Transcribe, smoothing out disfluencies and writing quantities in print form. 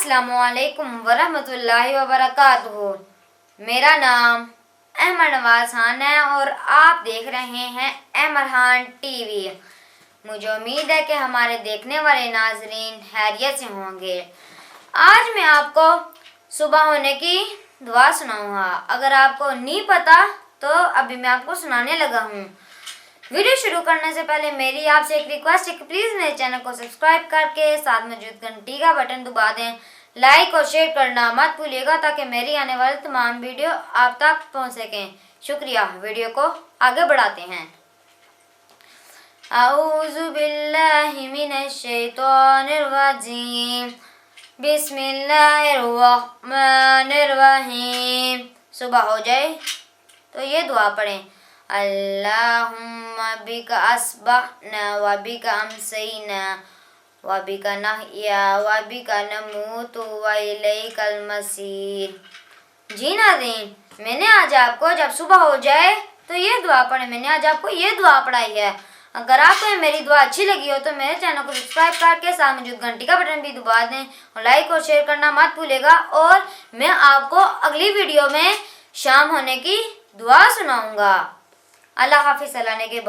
अस्सलामुअलैकुम वरहमतुल्लाहि वबरकातुहू। मेरा नाम अहमद नवाज खान है और आप देख रहे हैं अमरहान टीवी। मुझे उम्मीद है कि हमारे देखने वाले नाजरीन खैरियत से होंगे। आज मैं आपको सुबह होने की दुआ सुनाऊंगा। अगर आपको नहीं पता तो अभी मैं आपको सुनाने लगा हूँ। वीडियो शुरू करने से पहले मेरी आपसे एक रिक्वेस्ट है कि प्लीज़ मेरे चैनल को सब्सक्राइब करके साथ मौजूद घंटी का बटन दबा दें। लाइक और शेयर करना मत भूलिएगा ताकि मेरी आने वाली तमाम वीडियो आप तक पहुंच सकें। शुक्रिया। वीडियो को आगे बढ़ाते हैं। अऊज़ु बिल्लाहि मिनश शैतानिर रजीम। बिस्मिल्लाहिर रहमानिर रहीम। सुबह हो जाए तो ये दुआ पढ़ें। अल्लाहुम्मा बिका अस्बहना व बिका अमसैना व बिका नहया व बिका नमूतु व इलैकल मसीर। जी नाज़रीन, मैंने आज आपको जब सुबह हो जाए तो ये दुआ पढ़े। मैंने आज आपको ये दुआ पढ़ाई है। अगर आपको मेरी दुआ अच्छी लगी हो तो मेरे चैनल को सब्सक्राइब करके साथ मौजूद घंटी का बटन भी दबा दें और लाइक और शेयर करना मत भूलिएगा। और मैं आपको अगली वीडियो में शाम होने की दुआ सुनाऊंगा। अल्लाह हाफिज़। अल्लाह ने के